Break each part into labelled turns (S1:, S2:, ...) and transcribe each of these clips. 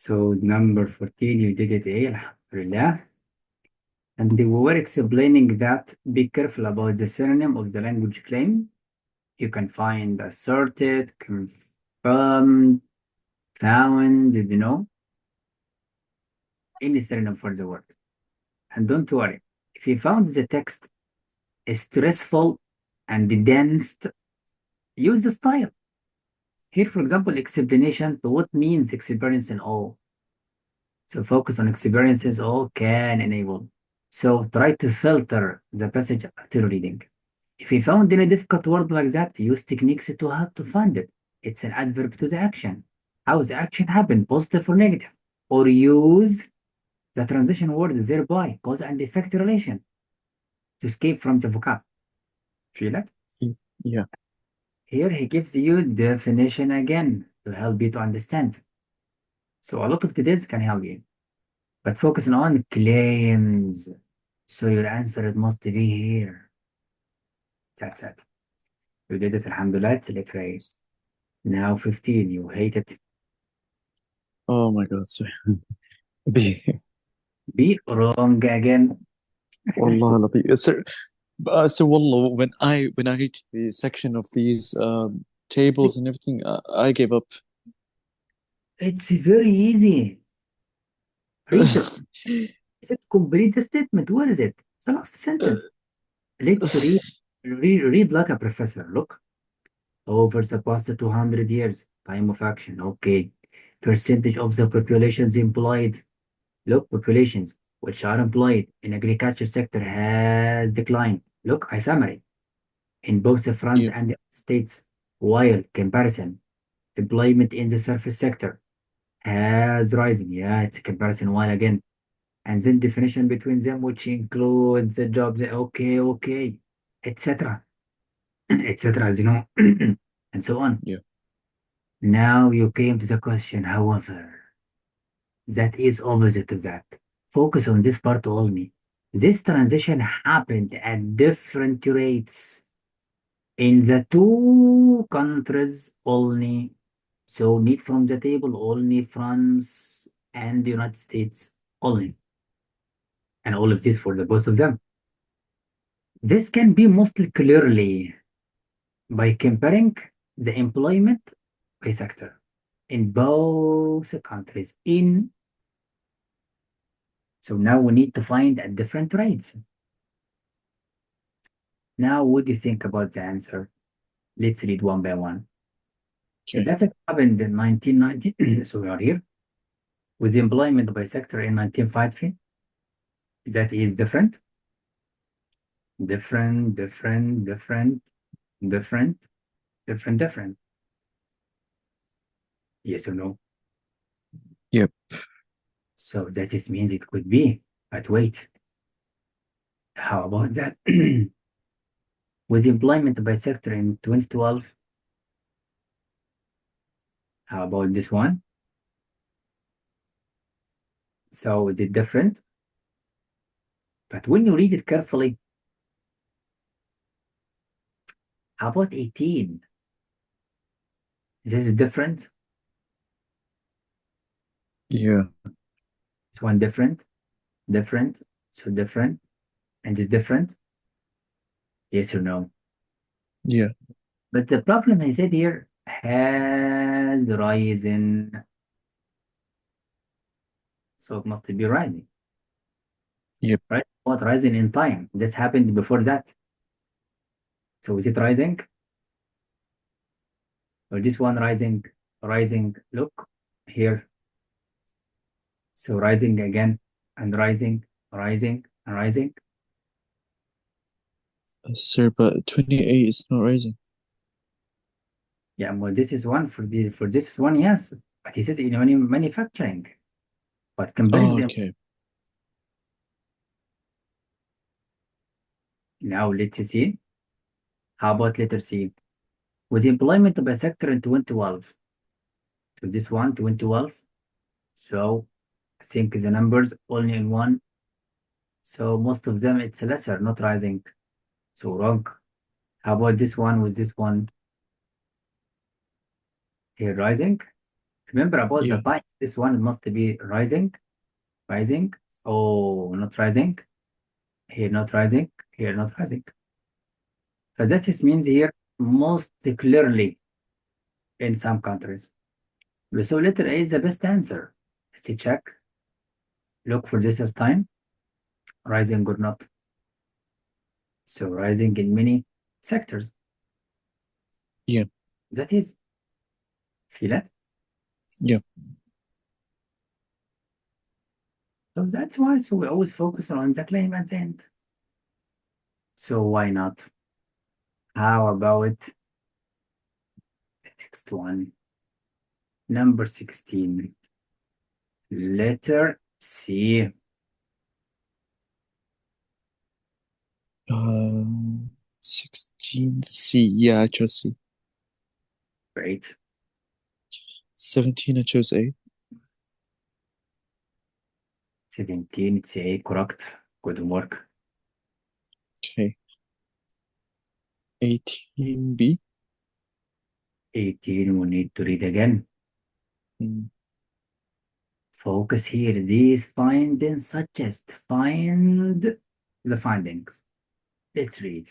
S1: So number 14, you did it, alhamdulillah. And we were explaining that be careful about the synonym of the language claim. You can find asserted, confirmed, found, any synonym for the word. And don't worry, if you found the text stressful and dense, use the style. Here, for example, explanation. So what means experience in all? So focus on experiences all can enable. So try to filter the passage after reading. If you found any difficult word like that, use techniques to help to find it. It's an adverb to the action. How the action happen, positive or negative? Or use the transition word thereby, cause and effect relation to escape from the vocab. Feel it?
S2: Yeah.
S1: Here he gives you definition again to help you to understand. So a lot of details can help you, but focusing on claims. So your answer it must be here. That's it. You did it, alhamdulillah, select race. Now 15, you hate it.
S2: Oh my God. Sorry. B.
S1: Be wrong again.
S2: Wallah, Latif. So wallah, when I reached the section of these tables and everything, I gave up.
S1: It's very easy. Read it. Is it complete the statement? Where is it? It's the last sentence. Let's read like a professor. Look. Over the past 200 years, time of action. Okay. Percentage of the populations employed. Look, populations which are employed in agriculture sector has declined. Look, I summary. In both France
S2: Yep.
S1: and the States, while comparison, employment in the service sector has risen. Yeah, it's a comparison while again. And then definition between them, which includes the jobs, okay, etc., etc., as you know, and so on.
S2: Yeah.
S1: Now you came to the question, however, that is opposite to that. Focus on this part only. This transition happened at different rates in the two countries only. So need from the table only France and the United States only. And all of this for the both of them. This can be most clearly by comparing the employment by sector in both countries. So now we need to find at different rates. Now, what do you think about the answer? Let's read one by one.
S2: Okay.
S1: That happened in 1990. So we are here with employment by sector in 1950. That is different, different, different, different, different, different, different. Yes or no?
S2: Yep.
S1: So that just means it could be. But wait, how about that? With employment by sector in 2012, how about this one? So is it different? But when you read it carefully, how about 18? This is different.
S2: Yeah.
S1: This one different, different, so different, and it's different. Yes or no?
S2: Yeah.
S1: But the problem I said here has risen, so it must be rising,
S2: Yep.
S1: right? What rising in time? This happened before that. So is it rising? Or this one rising, rising? Look here. So rising again and rising, rising and rising.
S2: Sir, but 28 is not rising.
S1: Yeah, well, this is one for this one, yes. But he said in manufacturing. But comparing
S2: Oh,
S1: them
S2: okay.
S1: now, let's see. How about letter C? With employment by sector in 2012. So this one, 2012. So I think the numbers only in one. So most of them it's lesser, not rising. So wrong. How about this one with this one? Here rising. Remember about the
S2: Yeah.
S1: time. This one must be rising, rising. Oh, not rising. Here, not rising. Here, not rising. So that is means here most clearly in some countries. So letter A is the best answer. Let's check. Look for this as time, rising or not. So rising in many sectors.
S2: Yeah.
S1: That is, feel it?
S2: Yeah.
S1: So that's why so we always focus on the claim at the end. So why not? How about the next one? Number 16. Letter C.
S2: 16C. Yeah, I chose C.
S1: Great.
S2: 17, I chose A.
S1: 17, it's A, correct. Good work.
S2: Okay. 18B.
S1: 18, we need to read again.
S2: Mm.
S1: Focus here. These findings suggest. Find the findings. Let's read.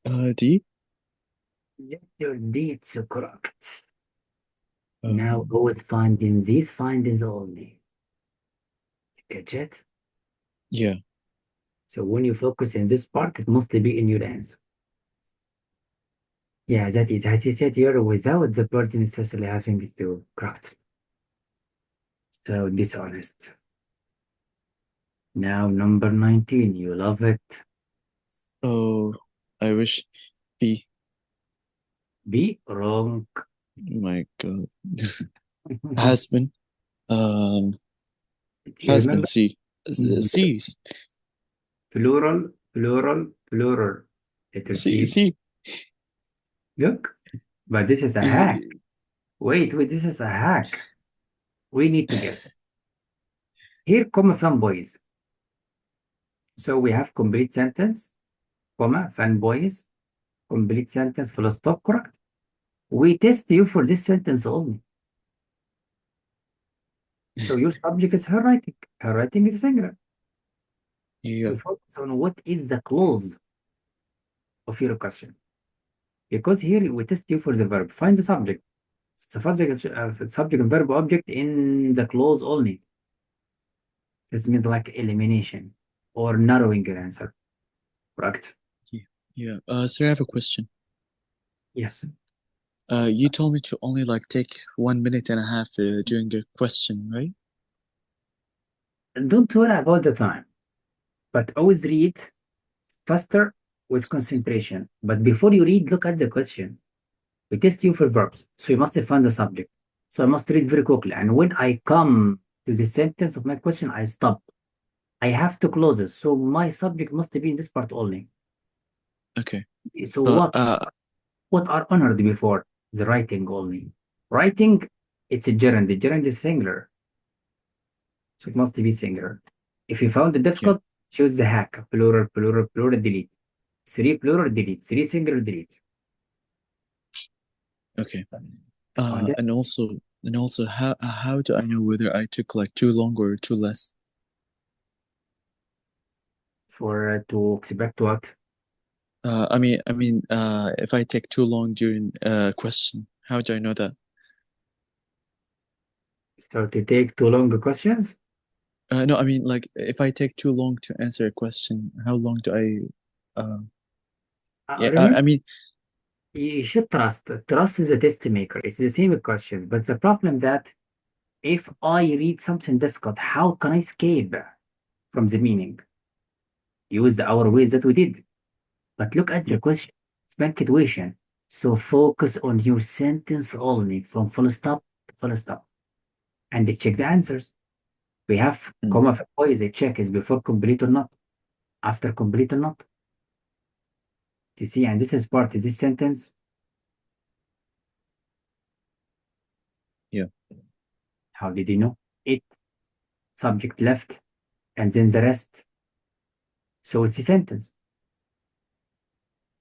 S2: D.
S1: Letter D, it's correct. Now
S2: Um,
S1: always finding these findings only. Catch it?
S2: yeah.
S1: So when you focus in this part, it must be in your answer. Yeah, that is, as you said here, without the person necessarily having to correct. So dishonest. Now number 19, you love it.
S2: Oh, I wish B.
S1: Be wrong.
S2: My God. Has been. Um,
S1: You
S2: has been
S1: remember?
S2: C.
S1: Mhm.
S2: C.
S1: Plural, plural, plural. Letter
S2: C.
S1: C.
S2: C.
S1: Look, but this is a hack.
S2: E-
S1: Wait, this is a hack. We need to guess. Here come fanboys. So we have complete sentence, comma, fanboys, complete sentence, full stop, correct? We test you for this sentence only. So your subject is her writing. Her writing is singular.
S2: Yeah.
S1: So focus on what is the clause of your question. Because here we test you for the verb. Find the subject. The subject and verb object in the clause only. This means like elimination or narrowing your answer. Correct?
S2: Yeah. Yeah. Sir, I have a question.
S1: Yes.
S2: You told me to only like take 1 minute and a half during a question, right?
S1: Don't worry about the time, but always read faster with concentration. But before you read, look at the question. We test you for verbs, so you must find the subject. So I must read very quickly. And when I come to the sentence of my question, I stop. I have to close it. So my subject must be in this part only.
S2: Okay.
S1: So
S2: But
S1: what are honored before the writing only? Writing, it's a gerund. The gerund is singular. So it must be singular. If you found it
S2: yeah.
S1: difficult, choose the hack. Plural, plural, plural, delete. Three plural, delete. Three singular, delete.
S2: Okay.
S1: You found it?
S2: And also, how do I know whether I took like too long or too less?
S1: For to expect what?
S2: If I take too long during a question, how do I know that?
S1: So to take too long questions?
S2: No, I mean, like if I take too long to answer a question, how long do I? Yeah,
S1: Remember,
S2: I mean,
S1: you should trust. Trust is a test maker. It's the same question. But the problem that if I read something difficult, how can I escape from the meaning? Use our ways that we did. But look at
S2: yeah,
S1: the question. It's punctuation. So focus on your sentence only from full stop to full stop. And check the answers. We have
S2: mm,
S1: comma always a check is before complete or not, after complete or not. You see, and this is part is this sentence.
S2: yeah,
S1: How did you know? It subject left and then the rest. So it's a sentence.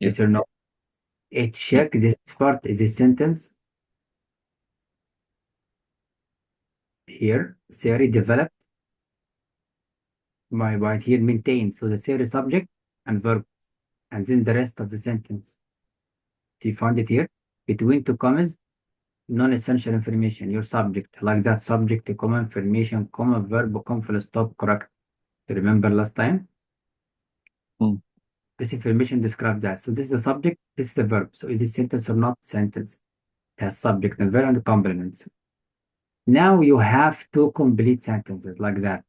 S2: yeah,
S1: Yes or no? It
S2: yeah,
S1: check this part is a sentence. Here, theory developed my right here maintained. So the theory subject and verb, and then the rest of the sentence. Do you find it here? Between two commas, non-essential information, your subject, like that subject, comma, information, comma, verb, comma, full stop, correct. Remember last time?
S2: mm,
S1: This information describes that. So this is a subject, this is a verb. So is it sentence or not? Sentence. It has subject and verb and complements. Now you have two complete sentences like that.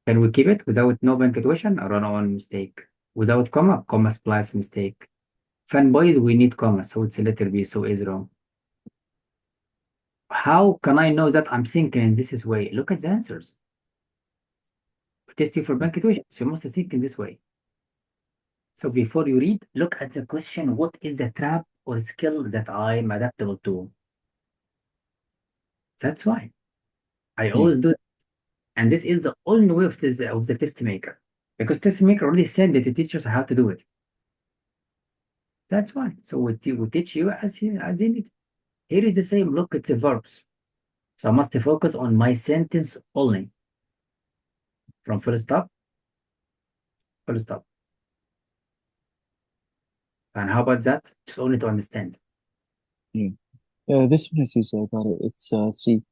S1: Can we keep it without no punctuation or no one mistake? Without comma, comma splice mistake. Fanboys, we need comma, so it's a letter B, so is wrong. How can I know that I'm thinking in this way? Look at the answers. Test you for
S2: mm,
S1: punctuation, so you must think in this way. So before you read, look at the question, what is the trap or skill that I'm adaptable to? That's why I
S2: yeah.
S1: always do it. And this is the only way of the test maker. Because test maker already said that the teachers how to do it. That's why. So we teach you as you need. Here is the same. Look, it's the verbs. So I must focus on my sentence only. From full stop, full stop. And how about that? Just only to understand.
S2: Yeah. Yeah, this one I see, so I got it. It's C.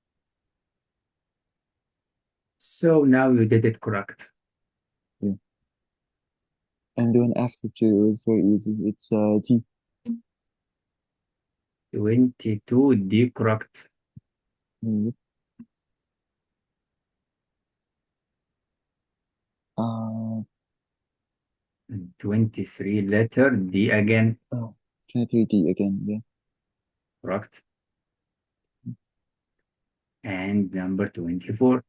S1: So now you did it correct.
S2: Yeah. And the one after two is very easy. It's D.
S1: 22 D correct.
S2: Mm, Uh,
S1: 23 letter D again.
S2: oh, 23D again. Yeah.
S1: Correct. And number 24.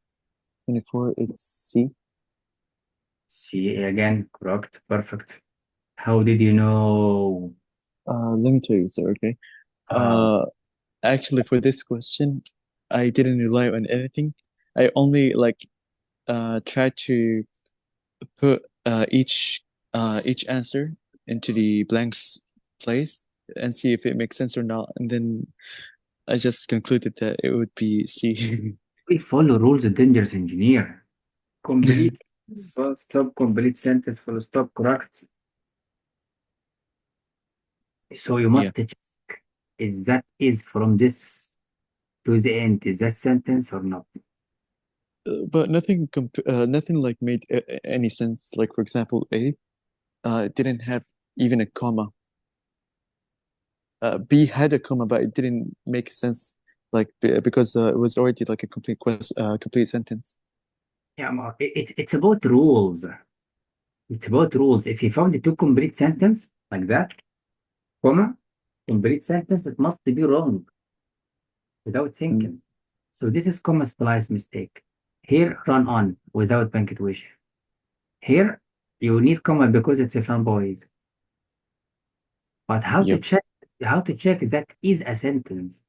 S2: 24, it's C.
S1: C again. Correct. Perfect. How did you know?
S2: Let me tell you, sir, okay?
S1: How?
S2: Actually, for this question, I didn't rely on anything. I only like tried to put each answer into the blanks place and see if it makes sense or not. And then I just concluded that it would be C.
S1: We follow rules of dangerous engineer. Complete sentence, full stop, complete sentence, full stop, correct. So you
S2: Yeah.
S1: must check is that is from this to the end, is that sentence or not?
S2: But nothing like made any sense. Like for example, A didn't have even a comma. B had a comma, but it didn't make sense. Like because it was already like a complete sentence.
S1: Yeah, it's about rules. It's about rules. If you found the two complete sentence like that, comma, complete sentence, it must be wrong. without thinking. So this is comma splice mistake. Here, run on without punctuation. Here, you need comma because it's a flamboys. But how to
S2: Yep.
S1: check? How to check that is a sentence?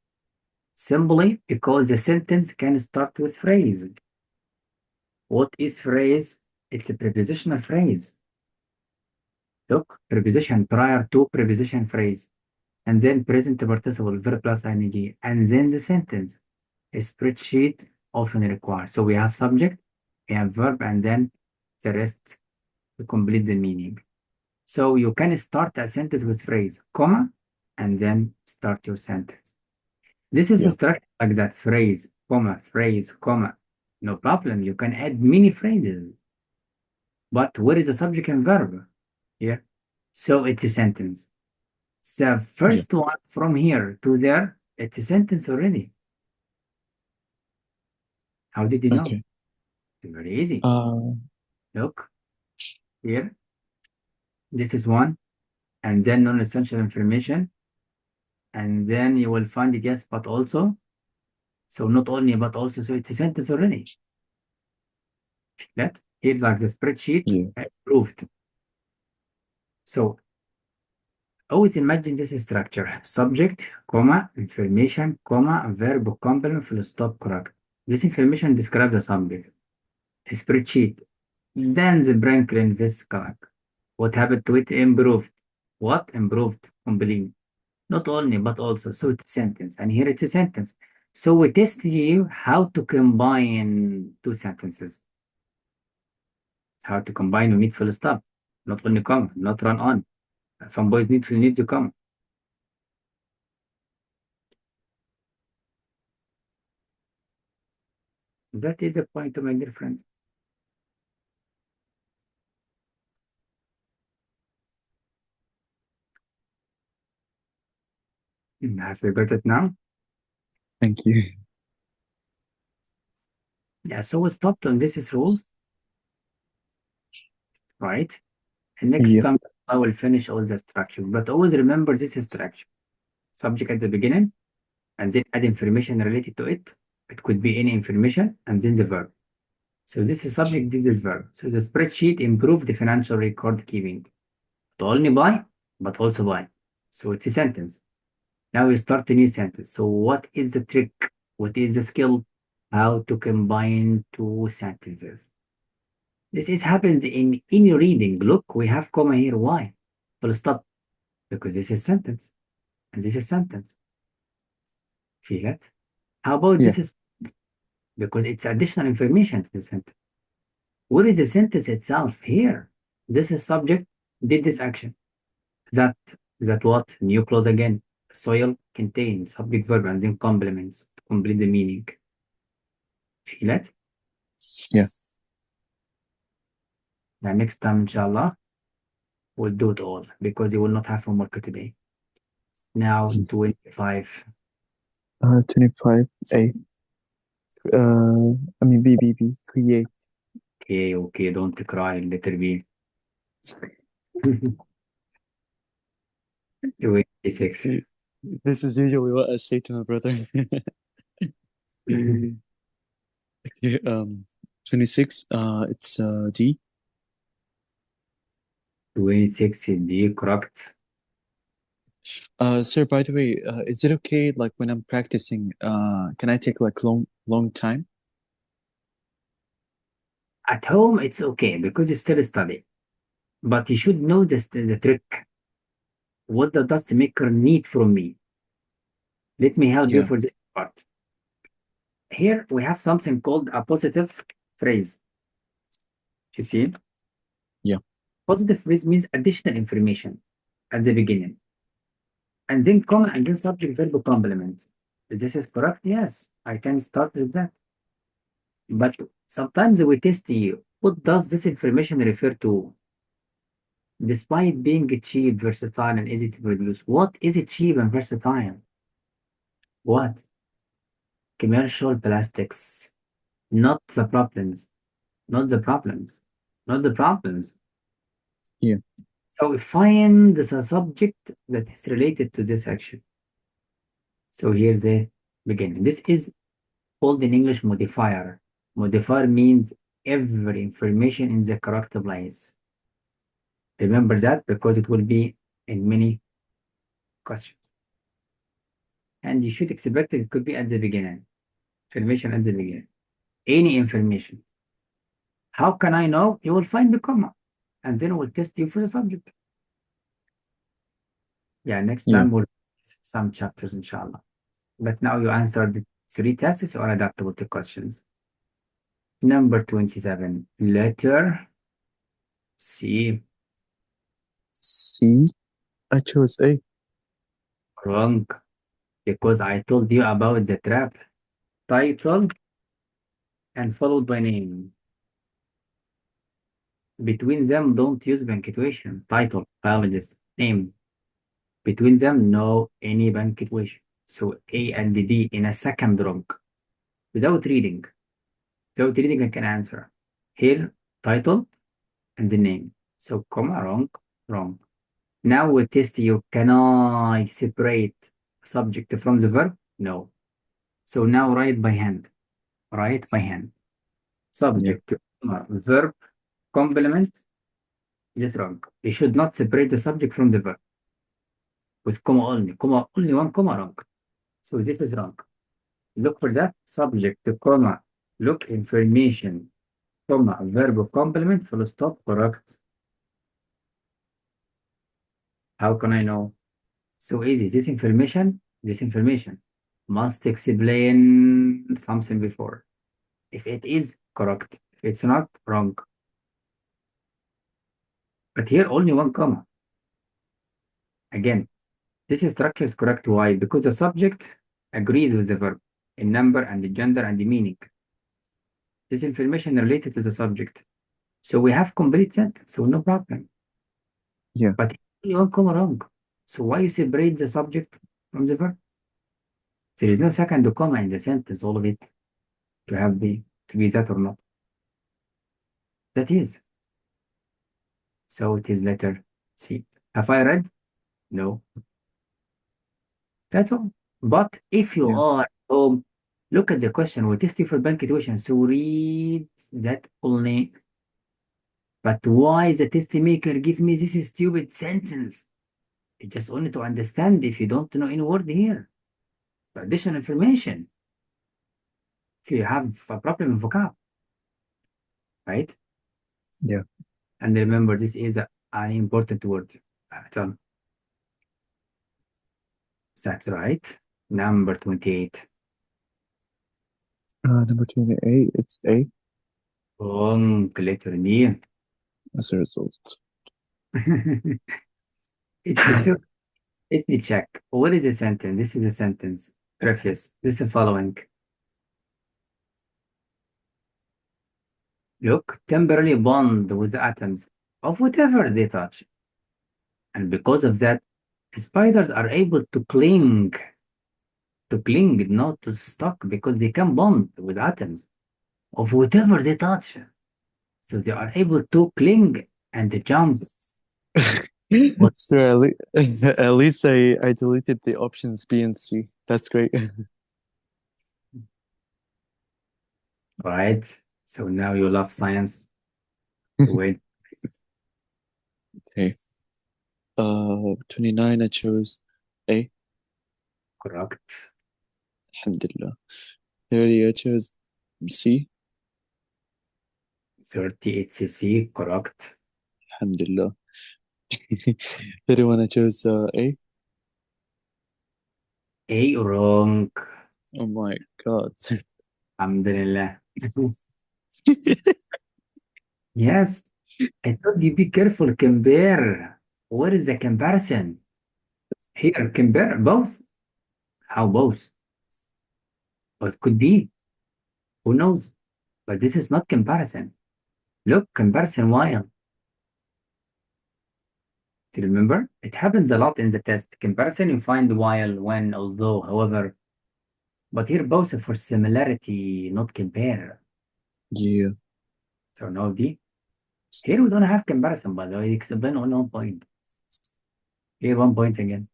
S1: Simply because the sentence can start with phrase. What is phrase? It's a prepositional phrase. Look, preposition prior to preposition phrase, and then present participle verb plus ing, and then the sentence. A spreadsheet often requires. So we have subject, we have verb, and then the rest to complete the meaning. So you can start a sentence with phrase, comma, and then start your sentence. This is a
S2: Yeah.
S1: structure like that, phrase, comma. No problem. You can add many phrases. But where is the subject and verb? Here. So it's a sentence. The first one from here to there, it's a sentence already. How did you know?
S2: Okay.
S1: It's very easy.
S2: Uh,
S1: Look here. This is one, and then non-essential information, and then you will find it yes, but also. So not only but also. So it's a sentence already. That here like the spreadsheet
S2: yeah.
S1: proved. So always imagine this structure: subject, comma, information, comma, verb, complement, full stop, correct. This information describes the subject. A spreadsheet. Then the Franklin this correct. What happened to it? Improved. What? Improved. Complete. Not only, but also. So it's a sentence. And here it's a sentence. So we test you how to combine two sentences. How to combine, you need full stop. Not only comma, not run on. Some boys need to come. That is the point, my dear friend. Have you got it now?
S2: Thank you.
S1: Yeah, so we stopped on this rule, right? And next
S2: Yep.
S1: time I will finish all the structure. But always remember this structure. Subject at the beginning, and then add information related to it. It could be any information, and then the verb. So this is subject, this is verb. So the spreadsheet improved the financial record keeping. Not only by, but also by. So it's a sentence. Now we start a new sentence. So what is the trick? What is the skill? How to combine two sentences. This is happens in any reading. Look, we have comma here. Why? Full stop. Because this is sentence. And this is sentence. Feel it? How about
S2: Yeah.
S1: this is because it's additional information to the sentence. What is the sentence itself here? This is subject, did this action. That what? New clause again. Soil contains subject verb and then complements to complete the meaning. Feel it?
S2: Yeah.
S1: Now next time, inshallah, we'll do it all because you will not have homework today. Now 25.
S2: 25A. I mean B. Create.
S1: Okay, don't cry, letter B. 26.
S2: This is usually what I say to my brother. Okay, 26, it's D.
S1: 26 is D, correct.
S2: Sir, by the way, is it okay, like when I'm practicing, can I take like long time?
S1: At home, it's okay because you still study. But you should know the trick. What the dust maker need from me? Let me help you
S2: Yeah.
S1: for this part. Here we have something called a positive phrase. You see?
S2: Yeah.
S1: Positive phrase means additional information at the beginning. And then comma and then subject verb complement. This is correct? Yes, I can start with that. But sometimes we test you. What does this information refer to? Despite being cheap, versatile, and easy to produce, what is it cheap and versatile? What? Commercial plastics. Not the problems. Not the problems. Not the problems.
S2: Yeah.
S1: So we find the subject that is related to this action. So here's the beginning. This is called in English modifier. Modifier means every information in the correct place. Remember that because it will be in many questions. And you should expect it could be at the beginning. Information at the beginning. Any information. How can I know? You will find the comma. And then we'll test you for the subject. Yeah, next
S2: Yeah.
S1: time we'll some chapters, inshallah. But now you answered 3 tests or adaptable to questions. Number 27, letter C.
S2: C. I chose A.
S1: Wrong, because I told you about the trap. Title and followed by name. Between them, don't use punctuation. Title, biologist, name. Between them, no any punctuation. So A and D in a second wrong. Without reading. Without reading, I can answer. Here, title and the name. So comma, wrong, wrong. Now we test you. Can I separate subject from the verb? No. So now write by hand. Write by hand. Subject, verb, complement. Just wrong. You should not separate the subject from the verb with comma only. Comma only one comma wrong. So this is wrong. Look for that subject, comma, look information, comma, verb, complement, full stop, correct. How can I know? So easy. This information must explain something before. If it is correct, if it's not, wrong. But here only one comma. Again, this structure is correct. Why? Because the subject agrees with the verb in number and the gender and the meaning. This information related to the subject. So we have complete sentence, so no problem.
S2: Yeah.
S1: But only one comma wrong. So why you separate the subject from the verb? There is no second comma in the sentence, all of it to be that or not. That is. So it is letter C. Have I read? No. That's all. But if you
S2: Yeah.
S1: are at home, look at the question. We test you for punctuation. So read that only. But why the test maker give me this stupid sentence? It's just only to understand if you don't know any word here. Additional information. If you have a problem in vocab. Right?
S2: Yeah.
S1: And remember, this is an important word. After. That's right. Number 28.
S2: Number 28, it's A
S1: Wrong. Letter B.
S2: as a result.
S1: It's a so let me check. What is a sentence? This is a sentence. Preface. This is the following. Look, temporarily bond with the atoms of whatever they touch. And because of that, spiders are able to cling, not to stuck, because they can bond with atoms of whatever they touch. So they are able to cling and jump. What?
S2: So at least I deleted the options B and C. That's great.
S1: Right. So now you love science. Wait.
S2: Okay. 29, I chose A.
S1: Correct.
S2: Alhamdulillah. 30, I chose C.
S1: 38 cc. Correct.
S2: Alhamdulillah. 31, I chose A.
S1: A wrong.
S2: Oh my God.
S1: Alhamdulillah. Yes. I told you be careful. Compare. Where is the comparison? Here, compare both. How both? Or it could be. Who knows? But this is not comparison. Look, comparison while. Do you remember? It happens a lot in the test. Comparison you find while, when, although, however. But here both for similarity, not compare.
S2: Yeah.
S1: So no D. Here we don't have comparison, by the way. Explain only 1 point. Here 1 point again.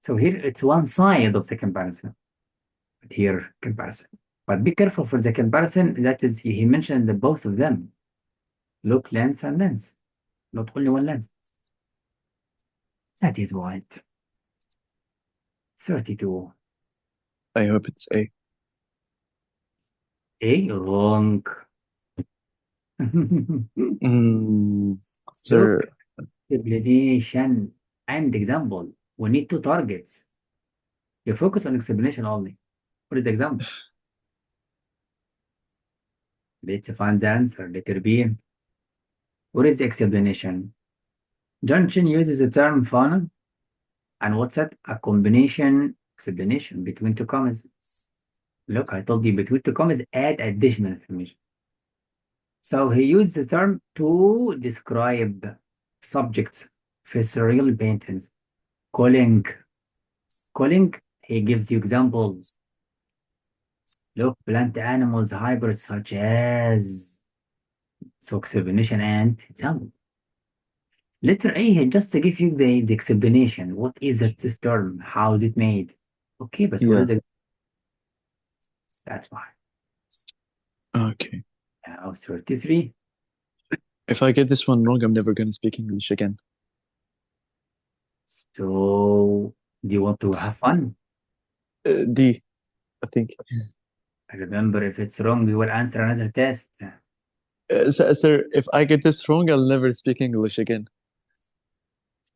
S1: So here it's one side of the comparison. But here, comparison. But be careful for the comparison. That is, he mentioned the both of them. Look, lens and lens. Not only one lens. That is what. 32.
S2: I hope it's A.
S1: A, wrong.
S2: Sir,
S1: Explanation and example. We need two targets. You focus on explanation only. What is the example? Let's find the answer. Letter B. What is the explanation? Junction uses the term funnel. And what's that? A combination explanation between two commas. Look, I told you between two commas, add additional information. So he used the term to describe subjects, visceral paintings. Calling, he gives you examples. Look, plant animals, hybrids such as. So explanation and example. Letter A, he just give you the explanation. What is this term? How is it made? Okay, but what
S2: yeah.
S1: is it? That's why.
S2: Okay.
S1: Now 33.
S2: If I get this one wrong, I'm never gonna speak English again.
S1: So, do you want to have fun?
S2: D, I think.
S1: Remember, if it's wrong, we will answer another test.
S2: Sir, if I get this wrong, I'll never speak English again.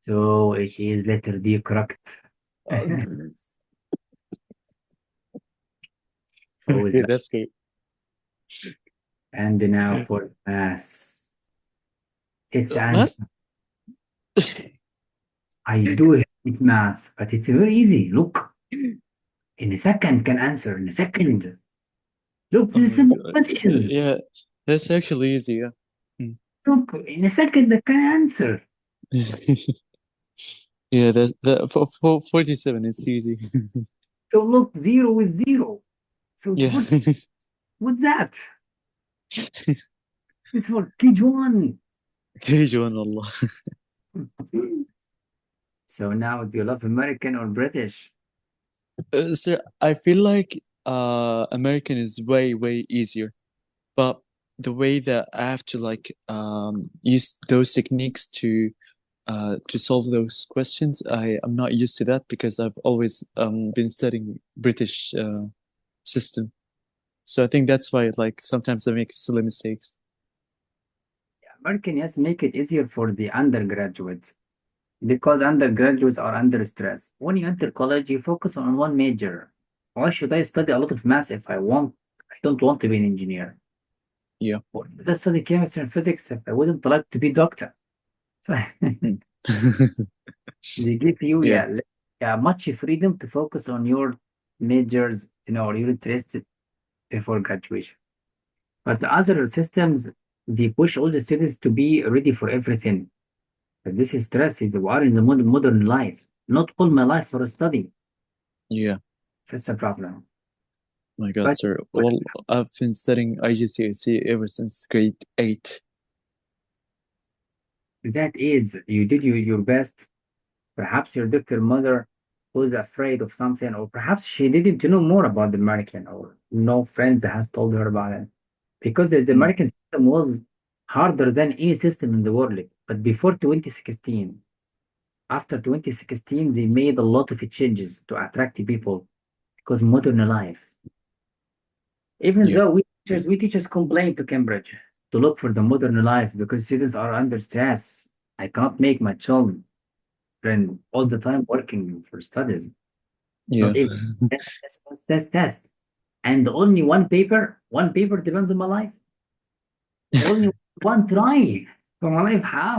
S1: So, it is letter D correct. Always
S2: Okay,
S1: that.
S2: that's great.
S1: And now for math. It's
S2: Math?
S1: answer. I do hate math, but it's very easy. Look, in a second can answer, in a second. Look,
S2: Oh
S1: this is
S2: my
S1: simple
S2: God.
S1: questions.
S2: Yeah, that's actually easy, yeah.
S1: Look, in a second I can answer.
S2: Yeah, that for 47, it's easy.
S1: So look, 0 is 0. So
S2: Yeah.
S1: what's that? It's for KJ1.
S2: Joan Allah.
S1: So now, do you love American or British?
S2: Sir, I feel like American is way easier, but the way that I have to like use those techniques to solve those questions, I'm not used to that because I've always been studying British system. So I think that's why like sometimes I make silly mistakes.
S1: American, yes, make it easier for the undergraduates because undergraduates are under stress. When you enter college, you focus on one major. Why should I study a lot of math if I don't want to be an engineer?
S2: Yeah.
S1: Or let's study chemistry and physics if I wouldn't like to be doctor. So they give you
S2: Yeah.
S1: much freedom to focus on your majors, or your interests before graduation. But the other systems, they push all the students to be ready for everything. But this is stress if you are in the modern life. Not all my life for a study.
S2: Yeah.
S1: That's a problem.
S2: My God,
S1: But
S2: sir. Well, I've been studying IGCSE ever since grade 8.
S1: that is, you did your best. Perhaps your doctor mother was afraid of something, or perhaps she didn't know more about the American, or no friends has told her about it. Because the
S2: Mm.
S1: American system was harder than any system in the world. But before 2016, after 2016, they made a lot of changes to attract people because modern life. Even
S2: Yeah.
S1: though we teachers complain to Cambridge to look for the modern life because students are under stress. I cannot make my children all the time working for studies.
S2: Yeah.
S1: Not even test. And only one paper depends on my life. Only one try for my life. How?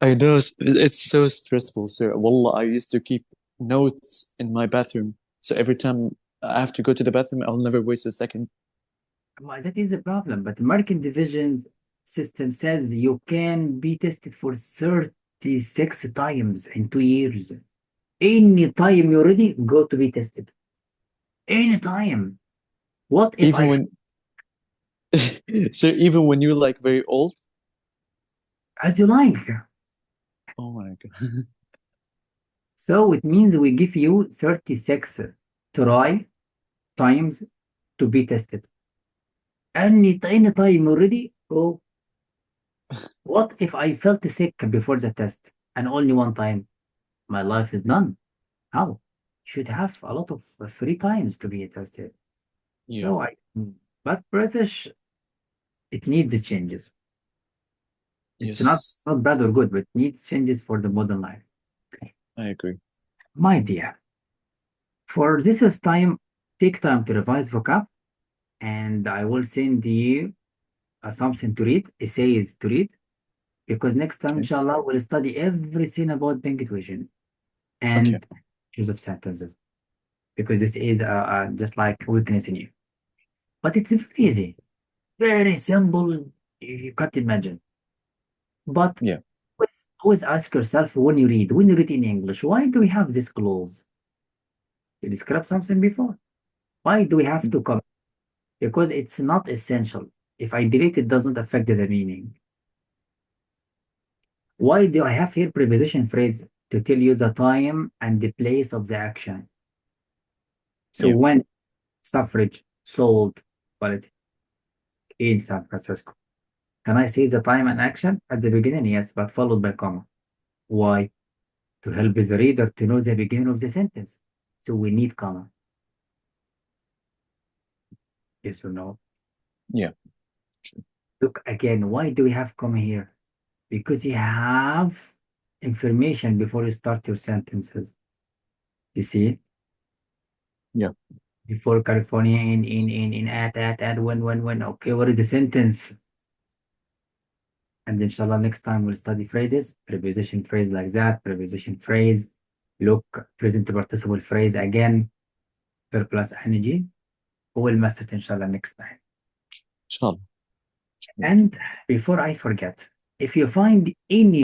S2: I know it's so stressful, sir. Wallah, I used to keep notes in my bathroom. So every time I have to go to the bathroom, I'll never waste a second.
S1: Well, that is a problem. But American divisions system says you can be tested for 36 times in 2 years. Any time you're ready, go to be tested. Any time. What if
S2: Even when so even when you're like very old?
S1: as you like?
S2: Oh my God.
S1: So it means we give you 36 try times to be tested. Any tiny time already. Oh, what if I felt sick before the test and only one time? My life is done. How? Should have a lot of free times to be tested.
S2: Yeah.
S1: So but British, it needs changes. It's not
S2: Yes,
S1: bad or good, but it needs changes for the modern life.
S2: I agree.
S1: My dear, for this is time, take time to revise vocab, and I will send you something to read, essays to read, because next time,
S2: Okay.
S1: inshallah, we'll study everything about punctuation
S2: Okay.
S1: and use of sentences, because this is just like weakness in you. But it's very easy, very simple. You can't imagine. But
S2: Yeah.
S1: always ask yourself when you read in English, why do we have this clause? You describe something before. Why do we have to come? Because it's not essential. If I delete it, doesn't affect the meaning. Why do I have here preposition phrase to tell you the time and the place of the action? So
S2: Yeah.
S1: when suffrage sold quality in San Francisco, can I say the time and action at the beginning? Yes, but followed by comma. Why? To help the reader to know the beginning of the sentence. So we need comma. Yes or no?
S2: Yeah.
S1: Look again, why do we have comma here? Because you have information before you start your sentences. You see?
S2: Yeah.
S1: Before California, in, at, when. Okay, what is the sentence? And inshallah, next time we'll study phrases, preposition phrase like that, preposition phrase, look, present participle phrase again, verb plus ing. We'll master it inshallah next time.
S2: Inshallah.
S1: And before I forget, if you find any